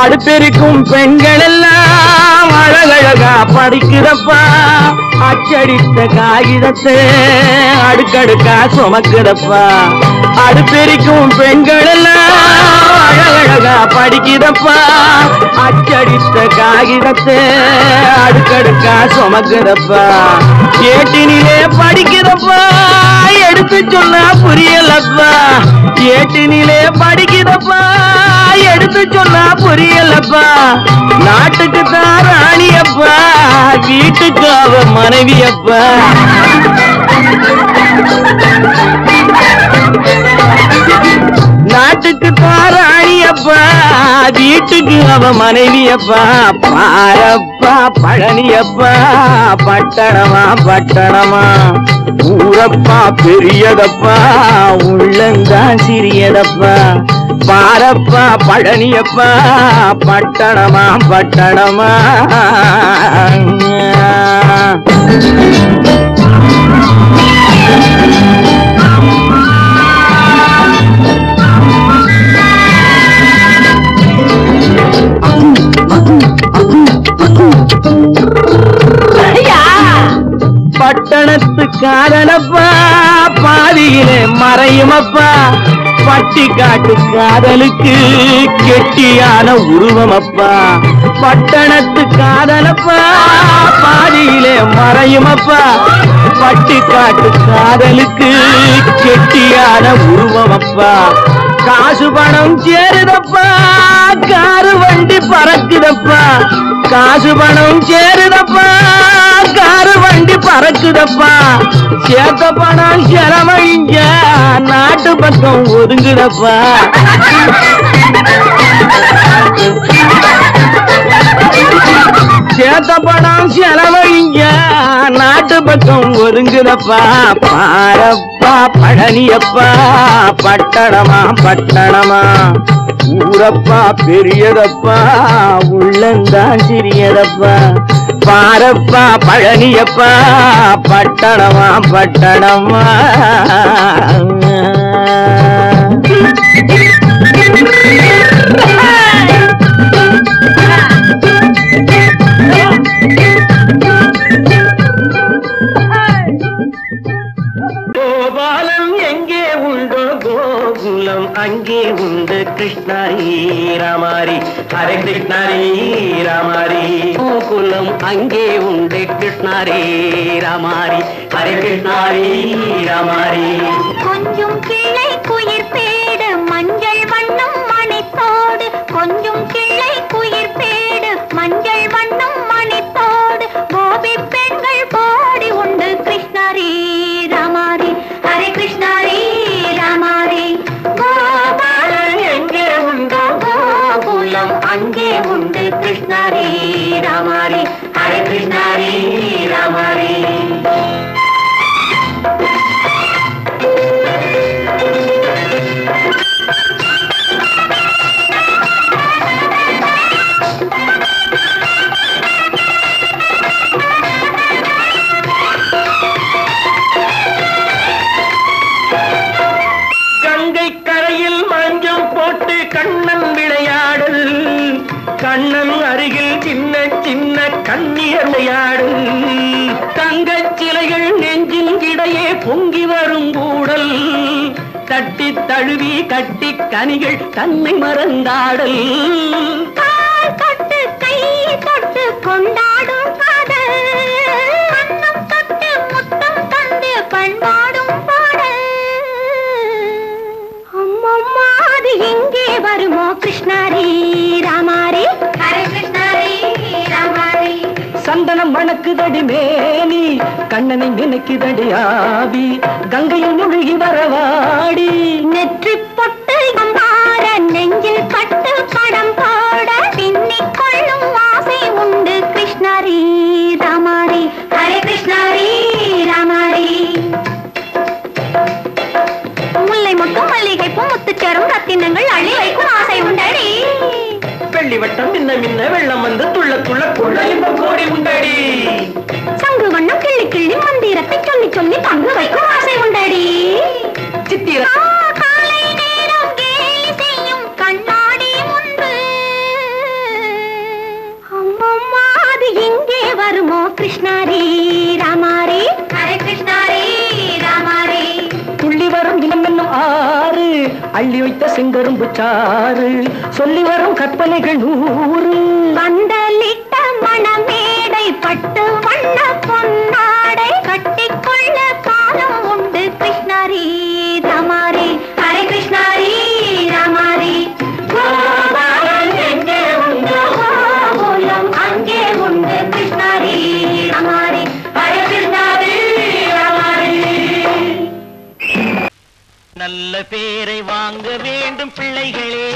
அடுப்பெருக்கும் பெண்கள் எல்லாம் அழகழகா படிக்கிறப்பா அச்சடித்த காகிதத்தை அடுக்கடுக்கா சுமக்குதப்பா அடுப்பெருக்கும் பெண்கள் எல்லாம் அழகழகா படிக்கிறப்பா அச்சடித்த காகிதத்தை அடுக்கடுக்கா சுமக்குதப்பா ஏட்டினிலே படிக்கிறப்பா எடுத்து சொன்னா புரியலப்பா ஏட்டினிலே படிக்கிறப்பா எடுத்து சொன்னா புரியலப்பா நாட்டுக்கு தான் ராணியப்பா வீட்டுக்கு அவ மனைவியப்பா நாட்டுக்கு தான் ராணியப்பா வீட்டுக்கு அவ மனைவியப்பா பாரப்பா பழனியப்பா பட்டணமா பட்டணமா ஊரப்பா பெரியதப்பா உள்ளந்தான் சிறியதப்பா பாரப்பா பழனியப்பா பட்டணமா பட்டணமா பட்டணத்து காதலப்பா பாதியிலே மறையுமப்பா பட்டி காட்டு காதலுக்கு கெட்டியான உருவமப்பா பட்டணத்து காதலப்பா பாதியிலே மறையுமப்பா பட்டி காட்டு காதலுக்கு கெட்டியான உருவமப்பா காசு பணம் சேருதப்பா காரு வண்டி பறக்குதப்பா காசு பணம் சேருதப்பா காரு வண்டி பறக்குதப்பா சேர்த்த பணம் செலவழிஞ்ச நாட்டு பக்கம் ஒதுங்குதப்பா சேர்த்த பணம் செலவழிஞ்ச நாட்டு பக்கம் ஒதுங்குதப்பா பாரப்பா பழனியப்பா பட்டணமா பட்டணமா ஊரப்பா பெரியதப்பா உள்ளந்தான் சிறியதப்பா பாரப்பா பழனியப்பா பட்டணமா பட்டணமா கோபாலம் எங்கே உண்டோ கோகுலம் அங்கே உண்டு கிருஷ்ணாரி ராமாரி ஹரே கிருஷ்ணாரி ராமாரி கோகுலம் அங்கே உண்டு கிருஷ்ணாரி ராமாரி ஹரே கிருஷ்ணாரி ராமாரி கொஞ்சம் கிளை குயிர் பேடு மஞ்சள் வண்ணம் மணித்தோடு கொஞ்சம் கிளை குயிர் பேடு மஞ்சள் வண்ணம் மணித்தோடு கோபி பெண்கள் பாடி உண்டு கிருஷ்ணாரி ராமாரி ஹரே கிருஷ்ணாரி ராமாரி கோபாலன் எங்கே உண்டோ கிருஷ்ணாரி ராமாரி. கண்ணன் அருகில் சின்ன சின்ன கண்ணீர் விளையாடும் தங்கச் சிலைகள் நெஞ்சின் இடையே பொங்கி வரும் கூடல் தட்டி தழுவி கட்டி கனிகள் தன்னை மறந்தாடல் தொட்டு கை தொட்டு கொண்டாடும் காதல் கண்ணம் தொட்டு முத்தம் தந்து பண்பாடும் பாடல் அம்மம்மா அது எங்கே வருமோ கிருஷ்ணாரி ராமாரி ஹரே கிருஷ்ணாரி ராமாரி சந்தனம் மணக்குதடி மேனி கண்ணனை நினைக்குதடி ஆவி கங்கையில் முழுகி வரவாடி நெற்றி பொட்டு மாற நெஞ்சில் பட்டு படம் போட பின்னிக் கொள்ளும் ஆசை உண்டு கிருஷ்ணாரி ராமாரி ஹரே கிருஷ்ணாரி ராமாரி முல்லை மொட்டும் மல்லிகை பூ முத்துச்சேரும் ரத்தினங்கள் அள்ளி வைக்கும் ஆசை உண்டடி வெள்ளி வட்டம் மின்ன மின்ன வெள்ளம் வந்து துள்ள துள்ள கொள்ளையும் கோடி உண்டடி சங்கு வண்ணம் கிள்ளி கிள்ளி மந்திரத்தை சொல்லி சொல்லி தங்கு வைக்கும் ஆசை உண்டடி சித்திர காலை நேரம் கேலி செய்யும் கண்ணாடி முன்பு அம்மம்மா அது எங்கே வருமோ கிருஷ்ணாரி ராமாரி ஹரே கிருஷ்ணாரி ராமாரி துள்ளி வரும் இனம் என்னும் ஆறு அள்ளி வைத்த செங்கரும்பு சாறு சொல்லி வரும் கற்பனைகள் 100 பந்தலிட்ட மணமேடை பட்டு வண்ண பொன்னாடை கட்டிக்கொள்ள காலம் உண்டு கிருஷ்ணாரி ராமாரி ஹரே கிருஷ்ணாரி ராமாரி கோபாலன் எங்கே உண்டு கோலம் அங்கே உண்டு கிருஷ்ணாரி ராமாரி ஹரே கிருஷ்ணாரி ராமாரி நல்ல பேரை வாங்க வேண்டும் பிள்ளைகளே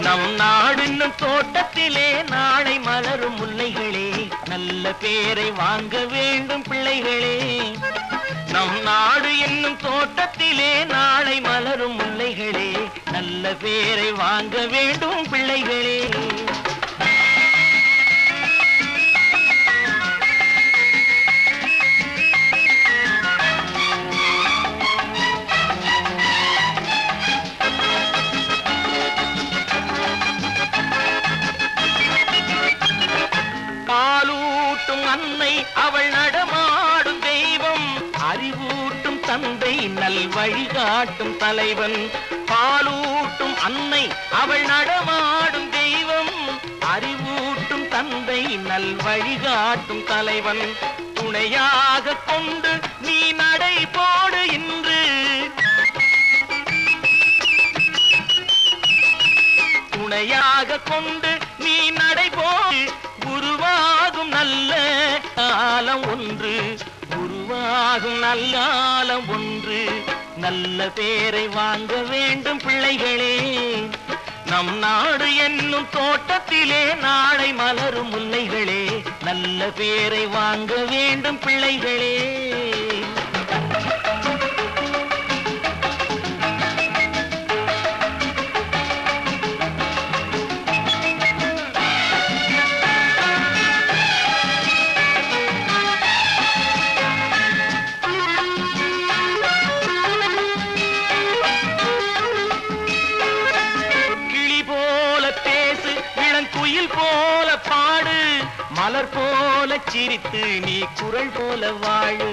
நம் நாடு இன்னும் தோட்டத்திலே நாளை மலரும் முல்லைகளே நல்ல பேரை வாங்க வேண்டும் பிள்ளைகளே நம் நாடு என்னும் தோட்டத்திலே நாளை மலரும் முல்லைகளே நல்ல பேரை வாங்க வேண்டும் பிள்ளைகளே பாலூட்டும் அன்னை அவள் நடமாடும் தெய்வம் அறிவூட்டும் தந்தை நல் வழிகாட்டும் தலைவன் பாலூட்டும் அன்னை அவள் நடமாடும் தெய்வம் அறிவூட்டும் தந்தை நல் வழிகாட்டும் தலைவன் துணையாக கொண்டு நீ நடை போடு இன்று துணையாக கொண்டு நீ நடை போடு உருவாகும் நல்ல காலம் ஒன்று உருவாகும் நல்ல காலம் ஒன்று நல்ல பேரை வாங்க வேண்டும் பிள்ளைகளே நம் நாடு என்னும் தோட்டத்திலே நாளை மலரும் முல்லைகளே நல்ல பேரை வாங்க வேண்டும் பிள்ளைகளே போல பாடு மலர் போல சிரித்து நீ குரல் போல வாழு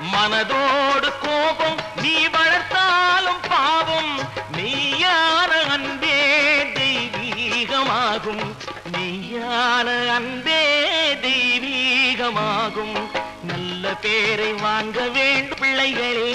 மனதோடு கோபம் நீ வளர்த்தாலும் பாவம் மெய்யான அன்பே தெய்வீகமாகும் மெய்யான அன்பே தெய்வீகமாகும் நல்ல பேரை வாங்க வேண்டும் பிள்ளைகளே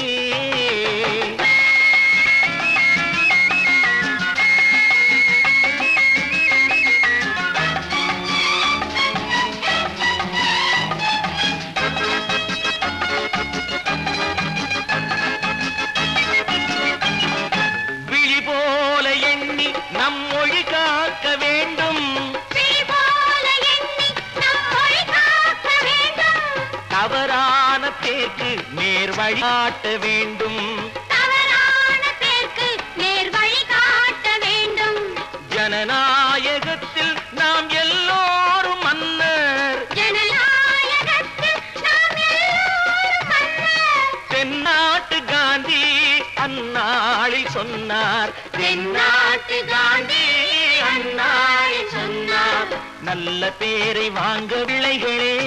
நேர் வழி காட்ட வேண்டும். தவறான பேருக்கு நேர் வழி காட்ட வேண்டும். ஜனநாயகத்தில் நாம் எல்லோரும் மன்னர். ஜனநாயகத்தில் நாம் எல்லோரும் மன்னர். தென்னாட்டு காந்தி அந்நாளில் சொன்னார். தென்னாட்டு காந்தி அந்நாளில் சொன்னார். நல்ல பேரை வாங்க விளைகளே,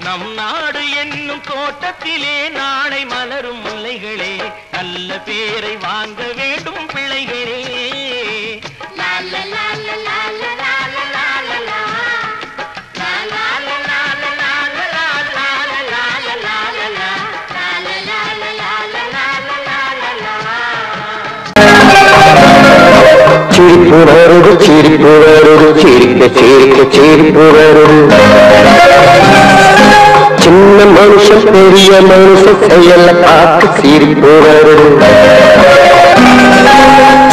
நம் நாடு என்னும் தோட்டத்திலே நாளை மலரும் முல்லைகளே. நல்ல பேரை வாங்க வேண்டும் பிள்ளைகளே. லால லால லால லால லால லா. லால லால லால லால லால லால லால லா. லால லால லால லால லால லா. சிரிப்பு வருது சிரிப்பு வருது சிரிக்க சிரிக்க சிரிப்பு வருது. சின்ன மனுஷன் பெரிய மனுஷன் செயல பார்த்து சிரிப்பு வருது.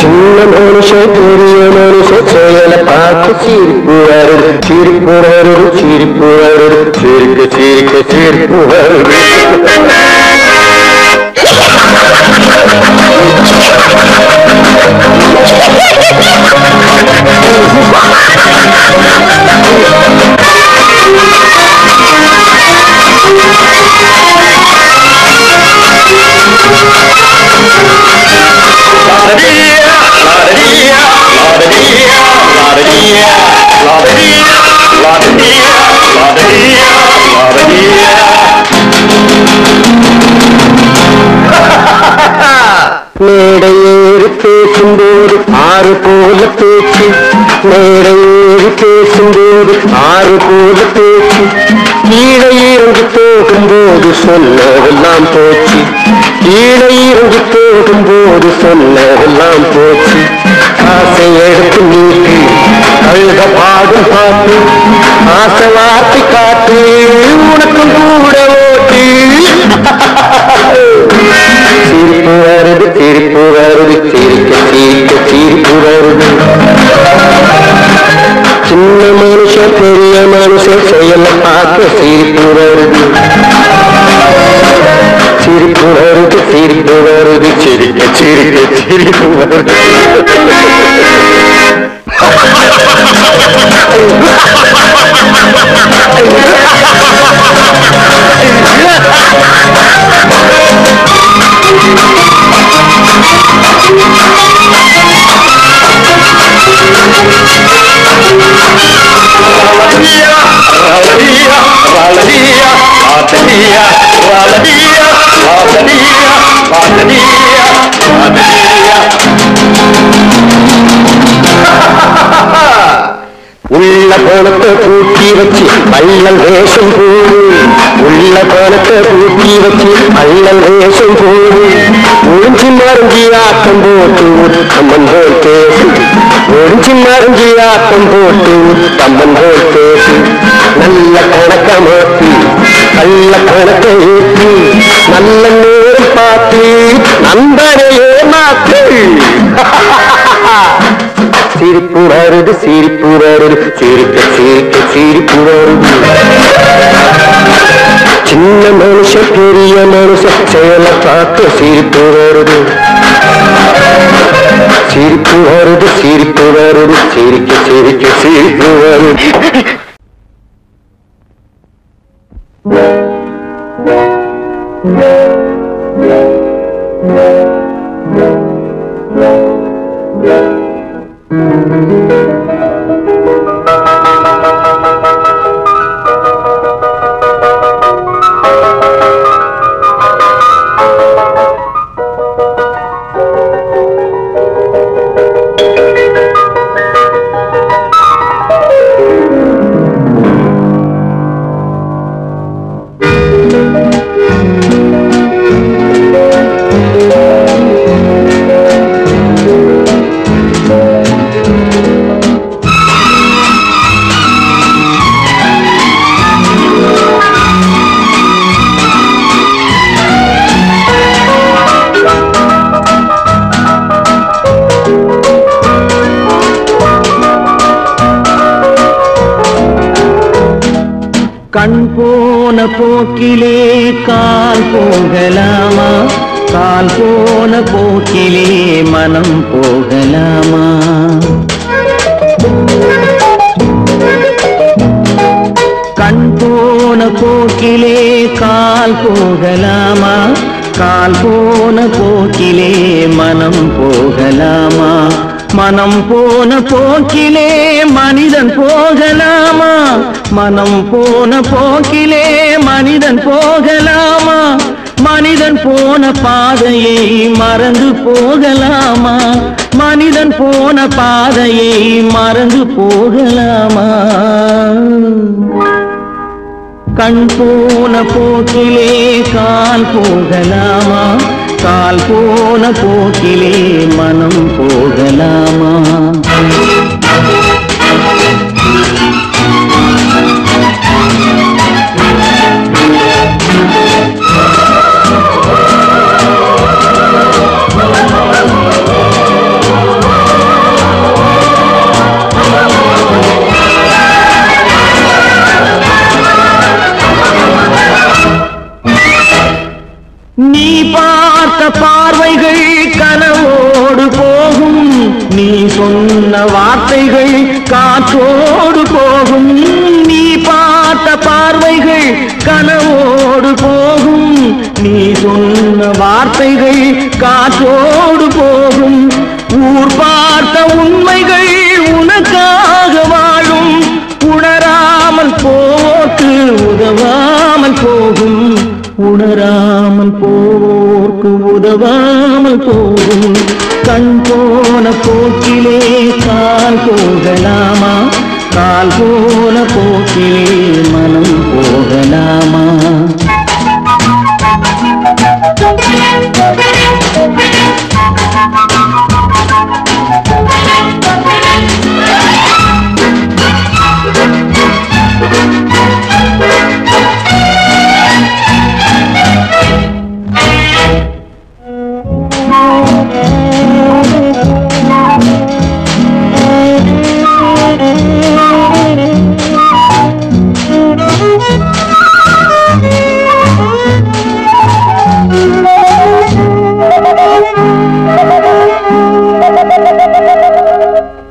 சின்ன மனுஷன் பெரிய மனுஷன் செயல பார்த்து சிரிப்பு வருது. சிரிப்பு வருது சிரிப்பு வருது சிரிக்க சிரிக்க சிரிப்பு வருது. மேடையேறி பேசும்போது ஆறு போல பேச்சு. மேடையேறி பேசும்போது ஆறு போல பேச்சு. கீழே இறங்கி போகும்போது சொன்னதெல்லாம் போச்சு. கீழே இறங்கி போகும்போது சொன்னதெல்லாம் போச்சு. ஆசை எடுத்து நீட்டு அழுத பாடும் பாட்டு. ஆசை வார்த்தை காட்டு உனக்கும் கூட ஓட்டு. சிரிப்பு வருது சிரிப்பு வருது சிரிக்க சிரிக்க சிரிப்பு வருது. சின்ன மனுஷன் பெரிய மனுஷன் செயல பார்க்க சிரிப்பு வருது. சிரிப்பு வருது சிரிப்பு வருது சிரிக்க சிரிக்க சிரிப்பு வருது. உள்ள கோணத்தை பூட்டி வச்சு பள்ளல் வேஷம் போடு. உள்ள கோணத்தை பூட்டி வச்சு பள்ளல் வேஷம் போடு. ஒழிஞ்சி மறைஞ்சி ஆட்டம் போட்டு உத்தம்மன் போல் பேசு. ஒழிஞ்சி மறைஞ்சி ஆட்டம் போட்டு உத்தம்மன் போல் பேசு. நல்ல கணக்க மாற்றி நல்ல கணக்கை ஏற்றி நல்ல நேரம் பார்த்து நண்பனையே மாற்று. சிரிப்பு வருது சிரிப்பு வருது சிரிக்க சிரிக்க சிரிப்பு வருது. சின்ன மனுஷன் பெரிய மனுஷன் செயல பார்த்து சிரிப்பு வருது. சிரிப்பு வருது சிரிப்பு வருது சிரிக்க சிரிக்க சிரிப்பு வருது. கண் போன போக்கிலே கால் போகலாமா, கால் போன போக்கிலே மனம் போகலாமா? கண் போன போக்கிலே கால் போகலாமா, கால் போன போக்கிலே மனம் போகலாமா? மனம் போன போக்கிலே மனிதன் போகலாமா, மனம் போன போக்கிலே மனிதன் போகலாமா? மனிதன் போன பாதையை மறந்து போகலாமா, மனிதன் போன பாதையை மறந்து போகலாமா? கண் போன போக்கிலே கால் போகலாமா, கால் போன போக்கிலே மனம் போகலாமா? நீ பார்த்த பார்வைகள் கனவோடு போகும், நீ சொன்ன வார்த்தைகள் காற்றோடு போகும். நீ பார்த்த பார்வைகள் கனவோடு போகும், நீ சொன்ன வார்த்தைகள் காற்றோடு போகும். ஊர் பார்த்த உண்மைகள் உனக்காக வாழும், உணராமல் போக்கு உதவாமல் போகும், உணராமல் போக்கு உதவாமல் போகும். கண் போன போக்கிலே கால் போகலாமா, கால் போன போக்கிலே மனம் போகலாமா?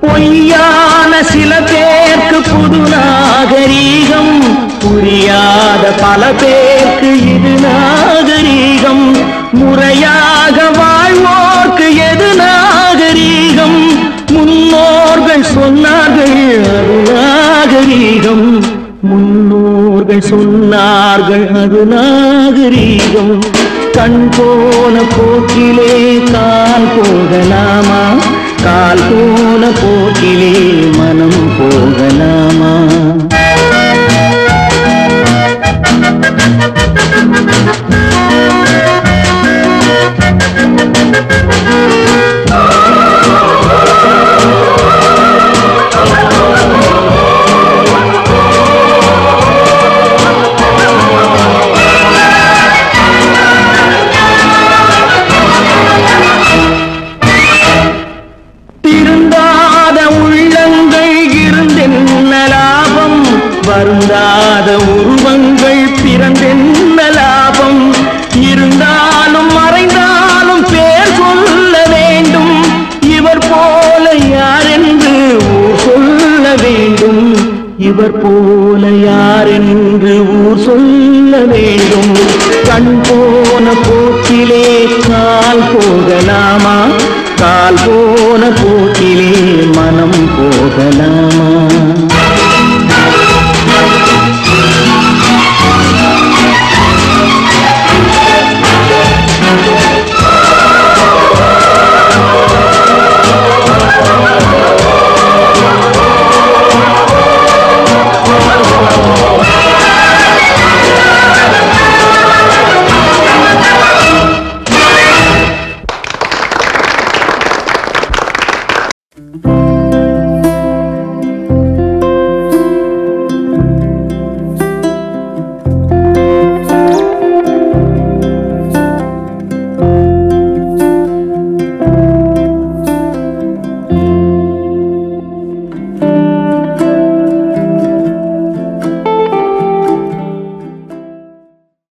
பொய்யான சில பேருக்கு புது நாகரீகம், புரியாத பல பேருக்கு இது நாகரீகம். முறையாக வாழ்வோர்க்கு எது நாகரீகம்? முன்னோர்கள் சொன்னார்கள் அது நாகரீகம், முன்னோர்கள் சொன்னார்கள் அது நாகரீகம். கண் போன போக்கிலே கால் போகலாமா, கால் போன போக்கிலே மனம் போகலாமா? வருந்தாத உருவங்கள் பிறந்தென்ன லாபம்? இருந்தாலும் மறைந்தாலும் பேர் சொல்ல வேண்டும், இவர் போல யார் என்று ஊர் சொல்ல வேண்டும், இவர் போல யார் என்று ஊர் சொல்ல வேண்டும். கண் போன போக்கிலே கால் போகலாமா, கால் போன போக்கிலே மனம் போகலாமா?